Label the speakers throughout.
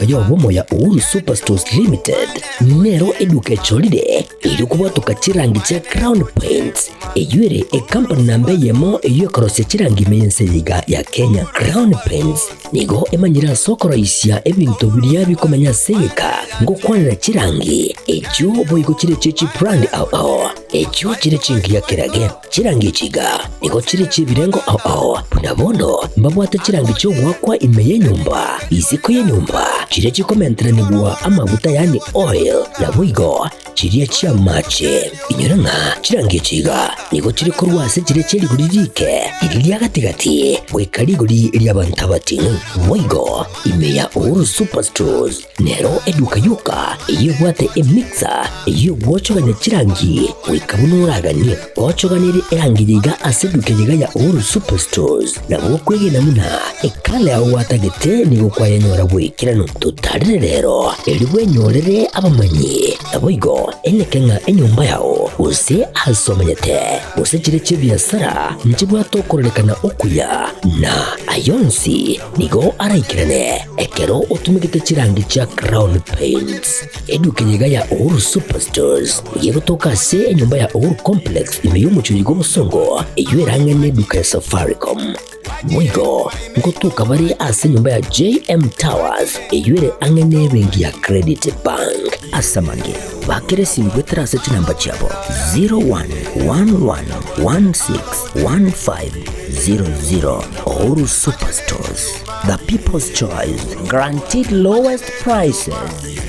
Speaker 1: eduka yobomo ya Uhuru Superstores Limited nero eduka cholide ili kubatuka chirangi cha Crown Paints eyure company nambe yemo iyo korose chirangi mense yiga ya Kenya. Crown Paints nigo emanyira sokoro isya ebintu biriya bikomanya seka ngo kwanira chirangi ejo boyiko chire chichi brand ao ejo chire chingi ya kirage chirangi chiga nigo chire chibirengo ao punabono mbabwata chirangi cyo wakwa imeye nyumba iziko ye nyumba chire chikomentera nibwa amavuta yani oil na bwigo chiriya chia mache inyuranga chirangi chiga nigo chire korwase chire cheri guririke iriya gatigati wekari guri iriya bantabati bwigo imeya Uhuru Superstores nero eduka yuka iyo bwate emixer iyo bwochoganya chirangi wikabunuraganye bwochoganire erangi yiga aseduke yiga ya Uhuru Superstores na bwokwege namuna ekale aho watagete nigo kwayanyora bwikirano tutarire rero elibwe nyorere abamanyi nabwigo enekenga enyumba yao use asomanyete use chire chibiasara nchibwa tokorelekana okuya na ayonsi nigo araikirane ekero utumikite chirangi cha Crown Paints eduke yiga ya Uhuru Superstores yego tokase enyumba ya Uhuru Complex imeyumuchuri go musongo eyuerange neduka ya Safaricom mwigo ngotuka bari ase nyumba ya JM Towers eyuere angene bengi ya Credit Bank asamange bakeresi ngwetrase chinamba chabo 0111161500 Uhuru Superstores, the people's choice, guaranteed lowest prices.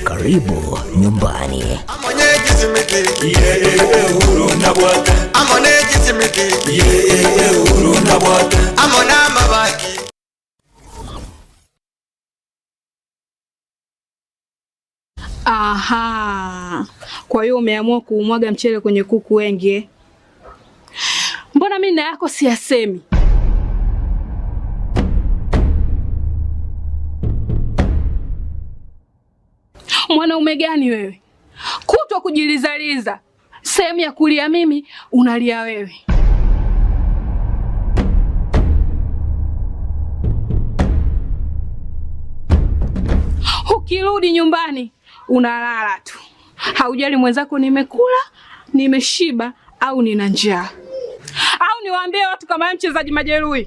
Speaker 1: Karibu nyumbani.
Speaker 2: Aha, kwa hiyo umeamua kuumwaga mchele kwenye kuku wengi. Mbona mimi na yako siyasemi? Mwanaume gani wewe? Kutwa kujilizaliza. Sehemu ya kulia mimi, unalia wewe. Ukirudi nyumbani, unalala tu. Haujali mwenzako nimekula, nimeshiba au nina njaa. Au niwaambie watu kama mchezaji majeruhi.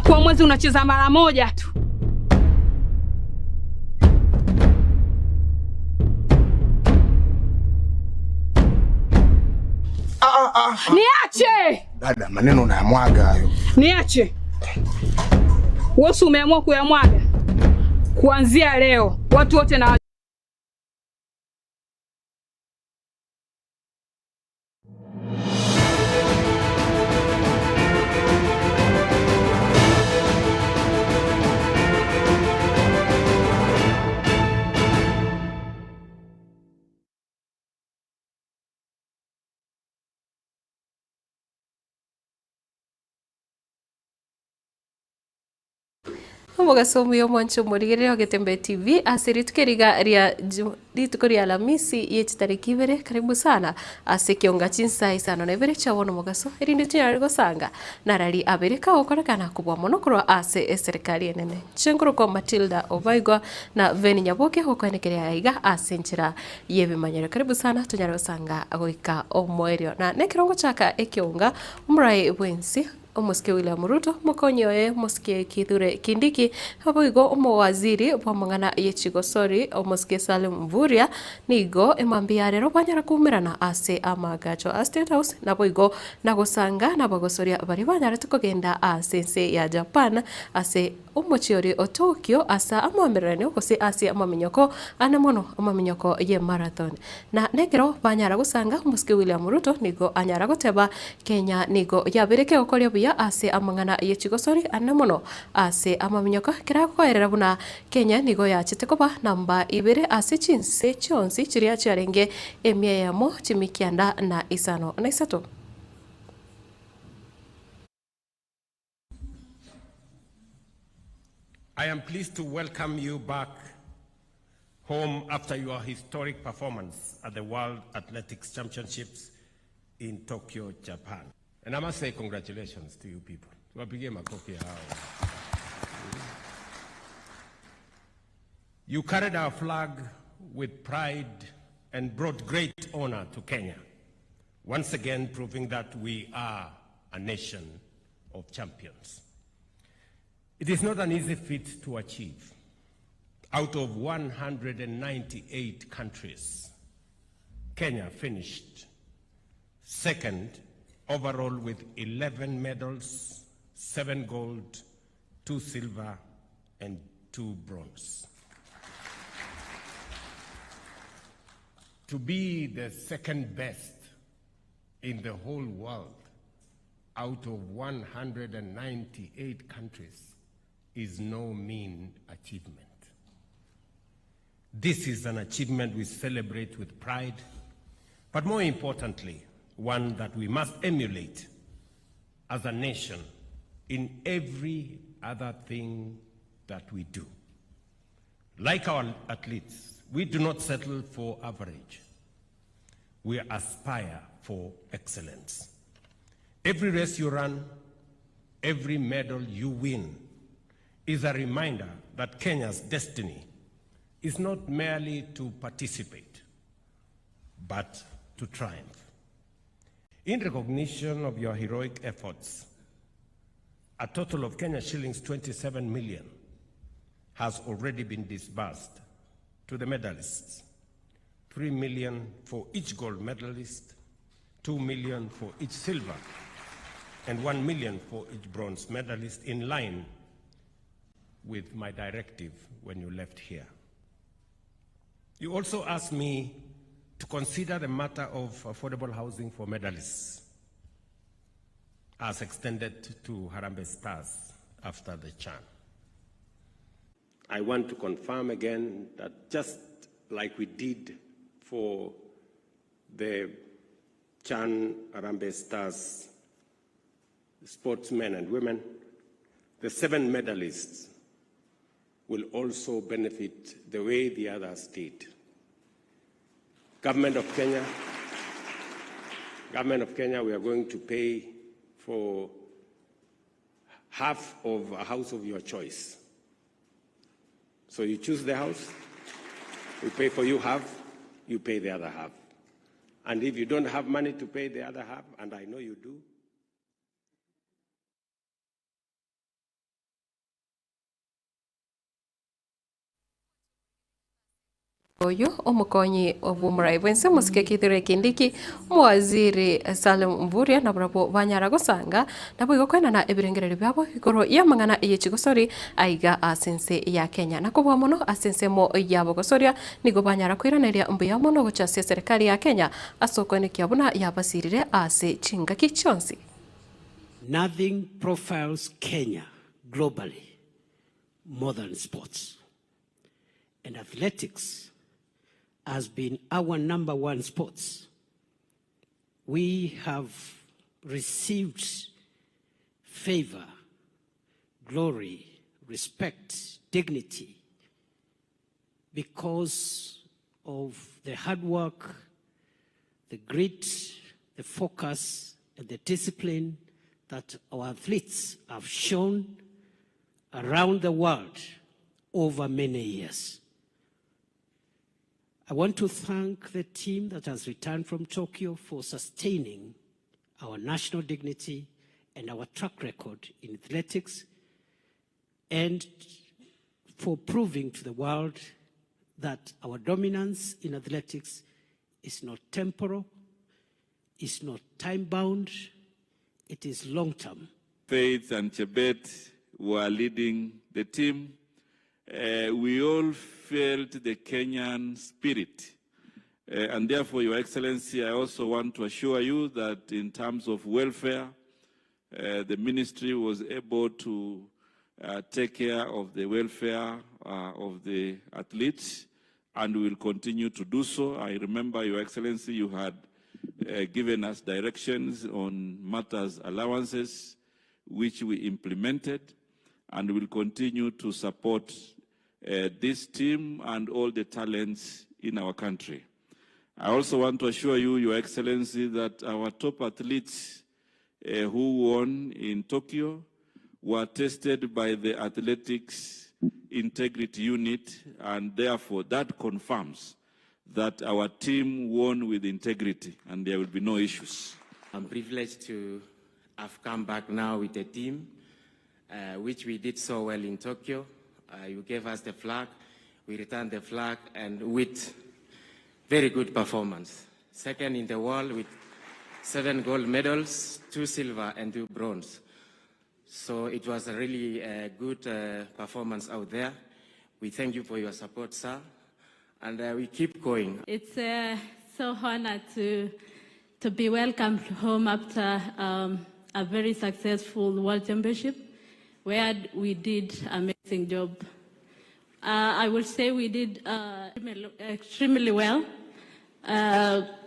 Speaker 2: Kwa mwezi unacheza mara moja tu. Niache!
Speaker 3: Dada, maneno unayamwaga hayo.
Speaker 2: Niache. Wewe umeamua kuyamwaga. Kuanzia leo, watu wote na
Speaker 4: Mugasomo yo mwancho murigere Getembe TV asiritukeriga ria ritukoria Alhamisi yechi tariki Ibere. Karibu sana Ekeonga Chinsa Isano na Ibere chawono mugaso irindi tinya gosanga narari Amerika okorekana kubwa monokorwa ase serikali enene chenguru ko Matildah Obaigwa na Veni Nyaboke hokonekeria aiga ase nchira yebimanyero. Karibu sana tunyara gosanga agoika omwerio na nekirongo chaka Ekeonga umrai bwensi Omuske William Ruto mukonyoe muske Kithure Kindiki haboigo omowaziri bwamangana yechigosori omuske Salim Mvurya nigo emambia rero banyara kumirana ase amagacho a State House naboigo nagosaanga nabagosoria bari banyara tukogenda ase nse ya Japan ase omochiori o Tokyo asa amamirane okose ase amaminyoko anamono amaminyoko ye marathon na negero banyara gusanga omuske William Ruto nigo anyara goteba Kenya nigo yabireke okoria ya ase amangana yechigosori anamono ase amaminyoko kirakoerera buna Kenya nigo yachite koba namba Ibere ase Chinsa chonsi chiria charenge emia yamo chimikianda na Isano na Isato.
Speaker 5: I am pleased to welcome you back home after your historic performance at the World Athletics Championships in Tokyo, Japan. And I must say congratulations to you people. Tuwapigie makofi hao. You carried our flag with pride and brought great honor to Kenya, once again proving that we are a nation of champions. It is not an easy feat to achieve. Out of 198 countries, Kenya finished second overall with 11 medals, 7 gold, 2 silver, and 2 bronze. To be the second best in the whole world out of 198 countries is no mean achievement. This is an achievement we celebrate with pride, but more importantly, one that we must emulate as a nation in every other thing that we do. Like our athletes, we do not settle for average. We aspire for excellence. Every race you run, every medal you win is a reminder that Kenya's destiny is not merely to participate, but to triumph. In recognition of your heroic efforts, a total of Kenya shillings 27 million has already been disbursed to the medalists. 3 million for each gold medalist, 2 million for each silver, and 1 million for each bronze medalist, in line with my directive when you left here. You also asked me to consider the matter of affordable housing for medalists as extended to Harambee Stars after the CHAN. I want to confirm again that just like we did for the CHAN Harambee Stars sportsmen and women, the 7 medalists will also benefit the way the others did. Government of Kenya, we are going to pay for half of a house of your choice. So you choose the house, we pay for you half, you pay the other half. And if you don't have money to pay the other half, and I know you do,
Speaker 4: Oyo omukonyi obumurai bwense musike kithire kindiki mwaziri Salim Mvurya na brabo banyara gusanga nabo igokwena na ebirengereri byabo igoro ya mangana yechigosori aiga asense ya Kenya na kubwa muno asense mo yabo gosoria nigo banyara kwiraneria mbuya muno gocha serikali ya Kenya asokone kyabuna yabasirire ase chinga kichonsi.
Speaker 6: Nothing profiles Kenya globally more than sports, and athletics has been our #1 sports. We have received favor, glory, respect, dignity because of the hard work, the grit, the focus, and the discipline that our athletes have shown around the world over many years. I want to thank the team that has returned from Tokyo for sustaining our national dignity and our track record in athletics, and for proving to the world that our dominance in athletics is not temporal, is not time-bound, it is long-term.
Speaker 7: Faith and Chebet were leading the team. We all felt the Kenyan spirit. And therefore, Your Excellency, I also want to assure you that in terms of welfare, the ministry was able to take care of the welfare of the athletes, and will continue to do so. I remember, Your Excellency, you had given us directions on matters allowances, which we implemented, and will continue to support this team and all the talents in our country. I also want to assure you, Your Excellency, that our top athletes who won in Tokyo were tested by the Athletics integrity unit, and therefore that confirms that our team won with integrity and there will be no issues.
Speaker 8: I'm privileged to have come back now with a team, which we did so well in Tokyo. You gave us the flag, we returned the flag, and with very good performance. Second in the world with 7 gold medals, 2 silver and 2 bronze. So it was a really good performance out there. We thank you for your support, sir, and we keep going.
Speaker 9: It's so honored to be welcomed home after a very successful World Championship, where we did an amazing job. I would say we did extremely well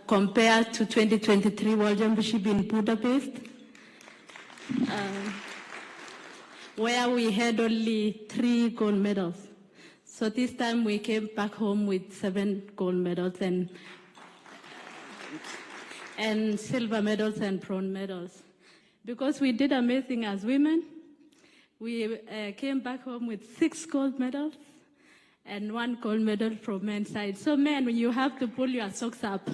Speaker 9: compared to 2023 World Championship in Budapest, where we had only 3 gold medals. So this time we came back home with 7 gold medals and silver medals and bronze medals. Because we did amazing as women, we came back home with 6 gold medals and 1 gold medal from men's side. So men, you have to pull your socks up.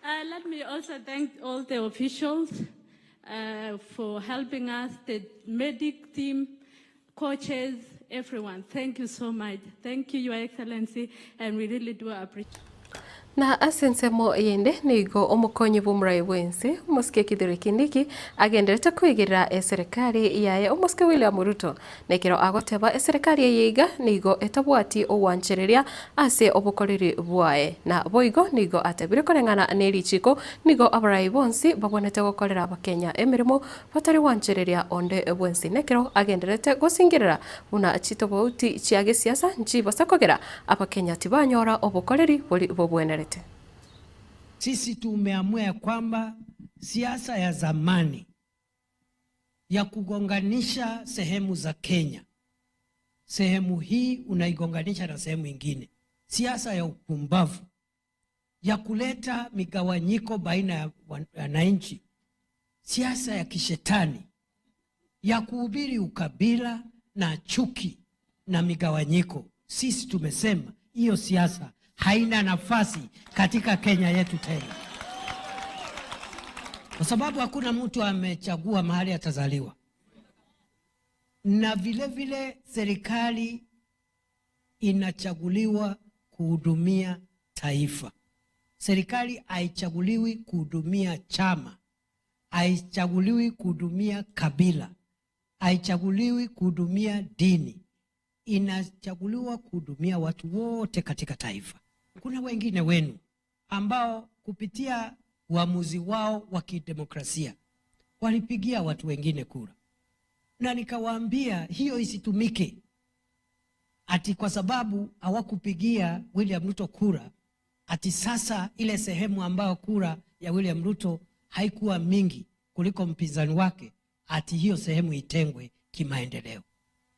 Speaker 9: Let me also thank all the officials for helping us, the medic team, coaches, everyone. Thank you so much. Thank you, Your Excellency, and we really do appreciate.
Speaker 4: Na asensemo yende nigo omukonyi bumrai wense umuske kithire kindiki agenderete kwigira serikali yaye umuske William Ruto nekiro agoteba serikali yiga nigo etabwati owanchereria ase obukoreri bwae na boigo nigo atebire korengana nerichiko nigo abarai bonsi babonete gukorera abakenya emirimo batari wanchereria onde bwensi nekiro agenderete gusingirira una chitobauti chiage siasa njibo sakogera abakenya tibanyora obukoreri buli bobwenere.
Speaker 6: Sisi tumeamua ya kwamba siasa ya zamani ya kugonganisha sehemu za Kenya, sehemu hii unaigonganisha na sehemu ingine, siasa ya upumbavu ya kuleta migawanyiko baina ya wananchi, siasa ya kishetani ya kuhubiri ukabila na chuki na migawanyiko. Sisi tumesema hiyo siasa haina nafasi katika Kenya yetu tena, kwa sababu hakuna mtu amechagua mahali atazaliwa, na vile vile serikali inachaguliwa kuhudumia taifa. Serikali haichaguliwi kuhudumia chama, haichaguliwi kuhudumia kabila, haichaguliwi kuhudumia dini, inachaguliwa kuhudumia watu wote katika taifa. Kuna wengine wenu ambao kupitia uamuzi wao wa kidemokrasia walipigia watu wengine kura, na nikawaambia hiyo isitumike ati kwa sababu hawakupigia William Ruto kura, ati sasa ile sehemu ambayo kura ya William Ruto haikuwa mingi kuliko mpinzani wake, ati hiyo sehemu itengwe kimaendeleo,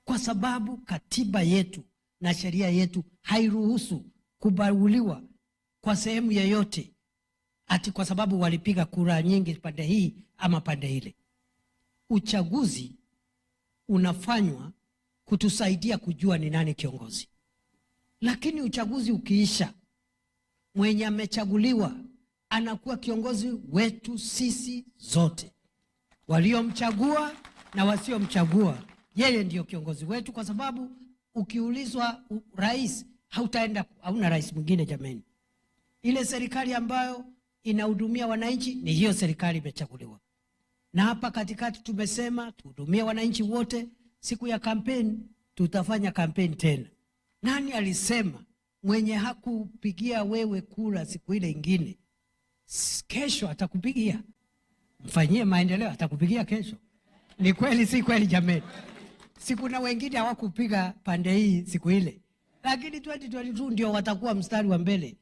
Speaker 6: kwa sababu katiba yetu na sheria yetu hairuhusu kubaguliwa kwa sehemu yoyote ati kwa sababu walipiga kura nyingi pande hii ama pande ile. Uchaguzi unafanywa kutusaidia kujua ni nani kiongozi, lakini uchaguzi ukiisha, mwenye amechaguliwa anakuwa kiongozi wetu sisi zote, waliomchagua na wasiomchagua, yeye ndio kiongozi wetu, kwa sababu ukiulizwa rais hautaenda, hauna rais mwingine jameni. Ile serikali ambayo inahudumia wananchi ni hiyo serikali imechaguliwa. Na hapa katikati tumesema tuhudumie wananchi wote. Siku ya kampeni tutafanya kampeni tena. Nani alisema mwenye hakupigia wewe kura siku ile ingine, kesho atakupigia? Mfanyie maendeleo, atakupigia kesho. Ni kweli si kweli jameni? Siku na wengine hawakupiga pande hii siku ile, lakini 2022 ndio watakuwa mstari wa mbele.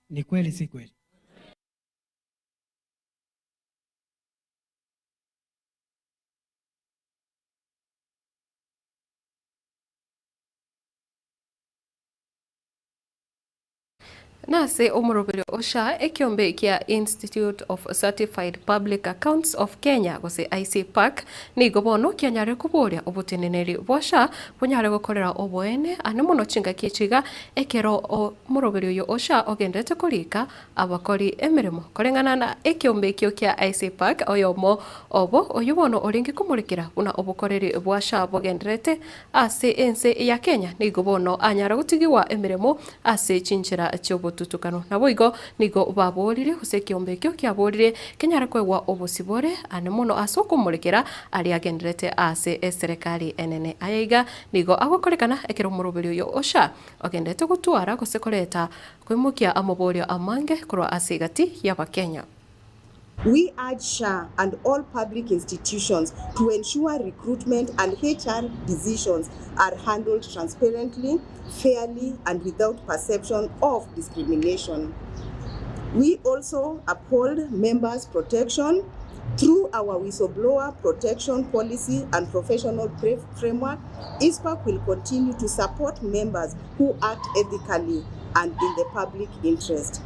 Speaker 6: Ni kweli si kweli?
Speaker 4: nase omurobere osha ekiombe kia Institute of Certified Public Accounts of Kenya gose ICPAC ni gobono kianyare kuboria obuteneneri bwasha bunyare gukorera oboene ane muno chinga kichiga ekero omurobere yo osha ogendete kurika abakori emirimo korengana na ekiombe kyo kia ICPAC oyomo obo oyubono oringi kumurikira una obukoreri bwasha bogendrete ase ense ya Kenya ni gobono anyara gutigiwa emirimo ase chinchira chobotutukano nabo igo nigo baborire hose kiombe kyo kiaborire kenyara kwegwa obosibore ane muno asokumurikira ali agendrete ase serikali enene ayaiga nigo agokorekana ekero muroberi yo osha ogendete gutwara gosekoreta kwimukia amoborio amange kurwa asigati y'Abakenya.
Speaker 10: We urge SHA and all public institutions to ensure recruitment and HR decisions are handled transparently, fairly, and without perception of discrimination. We also uphold members' protection through our whistleblower protection policy and professional framework. ISPAC will continue to support members who act ethically and in the public interest.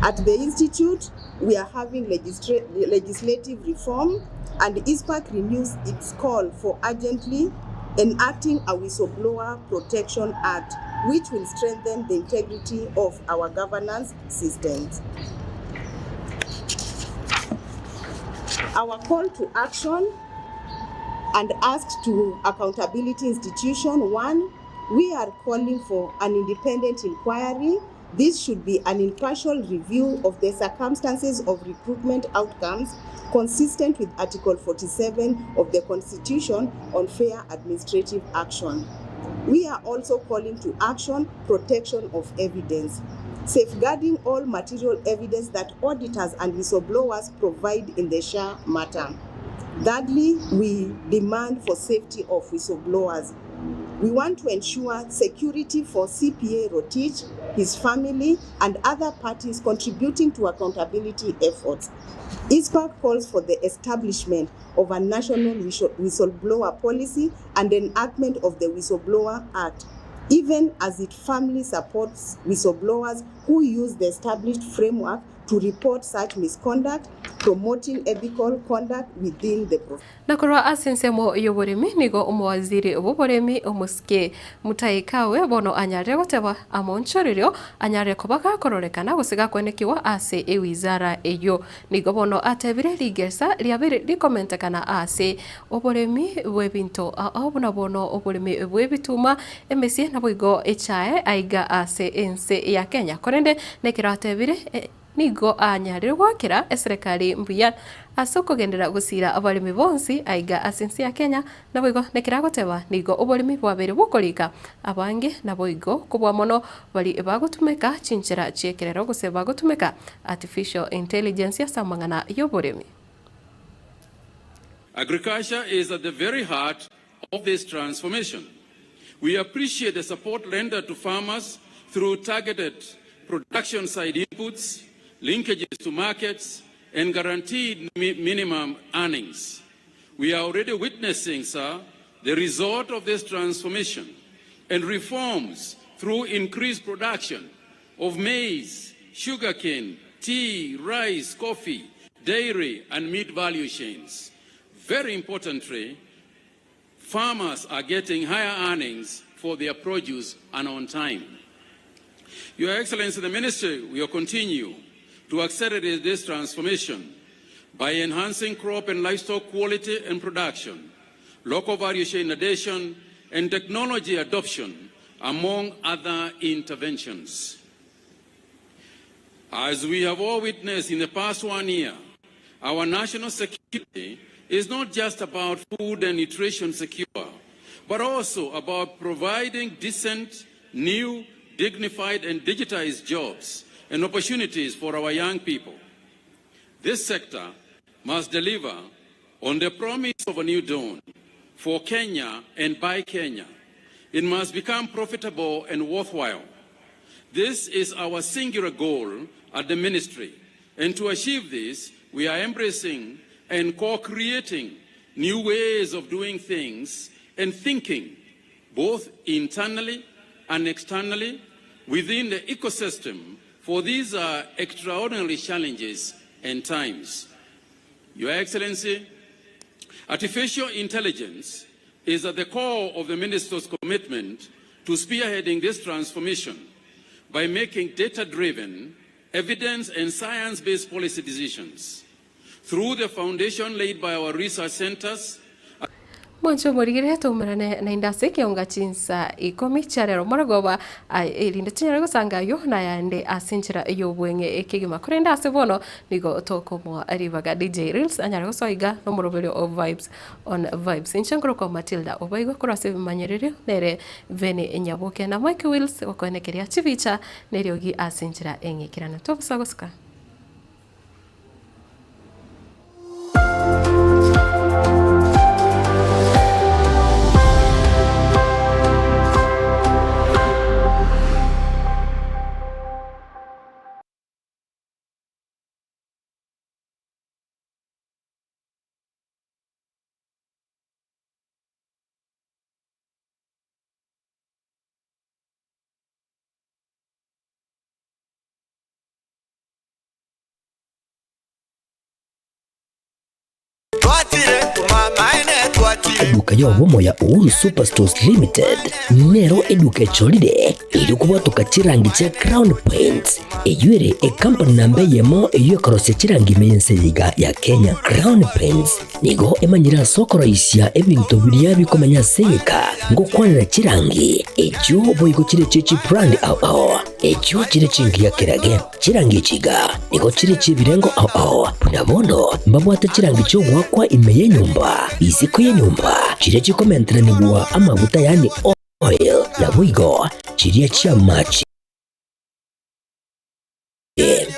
Speaker 10: At the Institute, we are having legislative reform, and ISPAC renews its call for urgently enacting a Whistleblower Protection Act, which will strengthen the integrity of our governance systems. Our call to action and ask to accountability institution: 1, we are calling for an independent inquiry. This should be an impartial review of the circumstances of recruitment outcomes consistent with Article 47 of the Constitution on fair administrative action. We are also calling to action protection of evidence, safeguarding all material evidence that auditors and whistleblowers provide in the SHA matter. Thirdly, we demand for safety of whistleblowers. We want to ensure security for CPA Rotich, his family, and other parties contributing to accountability efforts. ISPAC calls for the establishment of a national whistleblower policy and enactment of the Whistleblower Act, even as it firmly supports whistleblowers who use the established framework to report such misconduct, promoting ethical conduct within the profession.
Speaker 4: Nakorwa asensemo yoboremi nigo umwaziri oboremi omuske mutaikawe bono anyare goteba amonchoririo anyare kobaka kororekana gosiga kwenekiwa ase ewizara eyo nigo bono atebire ligesa liabire likomentekana ase oboremi webinto abuna bono oboremi webituma emesie naboigo echae aiga ase ense ya Kenya korende nekira atebire nigo anyare gwakira eserikali mbuya asoko gendera gusira abalimi bonsi aiga asensi ya Kenya naboigo nekira goteba nigo obolimi bwabere bukolika abange naboigo kubwa mono bali bagotumeka chinchira chekerero gose bagotumeka artificial intelligence yasamangana yoboremi.
Speaker 11: Agriculture is at the very heart of this transformation. We appreciate the support rendered to farmers through targeted production side inputs, linkages to markets, and guaranteed minimum earnings. We are already witnessing, sir, the result of this transformation and reforms through increased production of maize, sugarcane, tea, rice, coffee, dairy, and meat value chains. Very importantly, farmers are getting higher earnings for their produce and on time. Your Excellency, the Ministry will continue to accelerate this transformation by enhancing crop and livestock quality and production, local value chain addition, and technology adoption, among other interventions. As we have all witnessed in the past 1 year, our national security is not just about food and nutrition secure, but also about providing decent, new, dignified, and digitized jobs and opportunities for our young people. This sector must deliver on the promise of a new dawn for Kenya and by Kenya. It must become profitable and worthwhile. This is our singular goal at the ministry, and to achieve this, we are embracing and co-creating new ways of doing things and thinking, both internally and externally, within the ecosystem for these extraordinary challenges and times. Your Excellency, artificial intelligence is at the core of the Minister's commitment to spearheading this transformation by making data-driven, evidence and science-based policy decisions. Through the foundation laid by our research centers,
Speaker 4: Mwancho morigire tumarane na indase Ekeonga Chinsa ikomi charero maragoba irinde tinyarego sangayo na yande asinchira yobwenge ekigima kurenda asebono nigo tokomo aribaga DJ Reels anyarego soiga no morobelio of vibes on vibes inchankro kwa Matildah Obaigwa kurase manyerere nere vene enyaboke na Mike Wills okonekeria chivicha neriogi asinchira engekirana tobusagoska.
Speaker 1: Eduka yobomo ya Uhuru Superstores Limited nero eduka cholide ili kubwatuka chirangi cha Crown Paints eyure company nambe yemo eyo korose chirangi meyenseyiga ya Kenya. Crown Paints nigo emanyira soko raisia ebintu biliya bikomanya seyeka ngo kwanira chirangi ejo boyiko chire chichi brand ao ejo chire chingi ya kirage chirangi chiga nigo chire chibirengo ao punabono mbabwata chirangi cyo gwakwa imeye nyumba iziko ye nyumba chire chikomentera nibwa amavuta yani oil na bwigo chiriya chia machi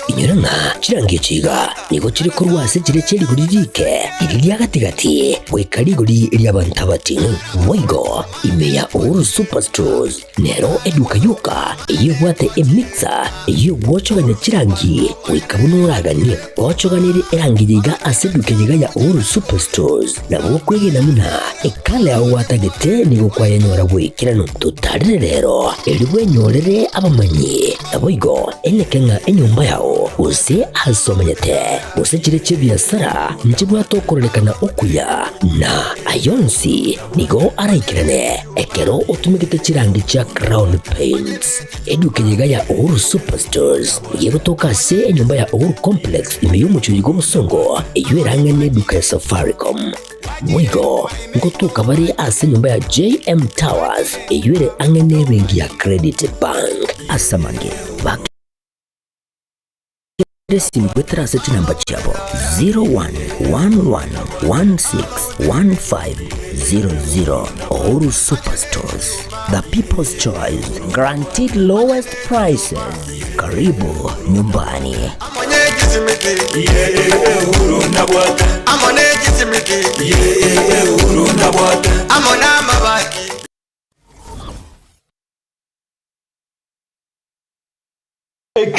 Speaker 1: inyuranga chirangi chiga nigo chiri kurwase chire chiri guririke iriya gatigati wekariguri lyabantabati bwigo imeya Uhuru Superstores nero eduka yuka iyo bwate emixer iyo bwochoganya chirangi wekabunuragani bwochoganire erangi yiga aseduke yiga ya Uhuru Superstores na bwokwege namuna ekale aho watagete nigo kwayanyora bwekirano tutarire rero elibwenyorere abamanyi na bwigo enekenga enyumba yao use asomanyete use chire chibiasara nchibwa tokorekana okuya na ayonsi nigo araikirane ekero utumikite chirangi cha Crown Paints eduke yiga ya Uhuru Superstores yego toka se enyumba ya Uhuru Complex imeyumucho yigo musongo eywerangane eduka ya Safaricom mwigo ngotuka bari ase nyumba ya JM Towers eyure angane bengi ya Credit Bank asamange bak Simu kwetra seti namba chabo 0111161500. Uhuru Superstores, the people's choice, guaranteed lowest prices. Karibu nyumbani.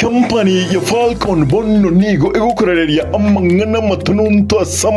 Speaker 12: Company ya Falcon bonno nigo ego kurereria amangana matununto asam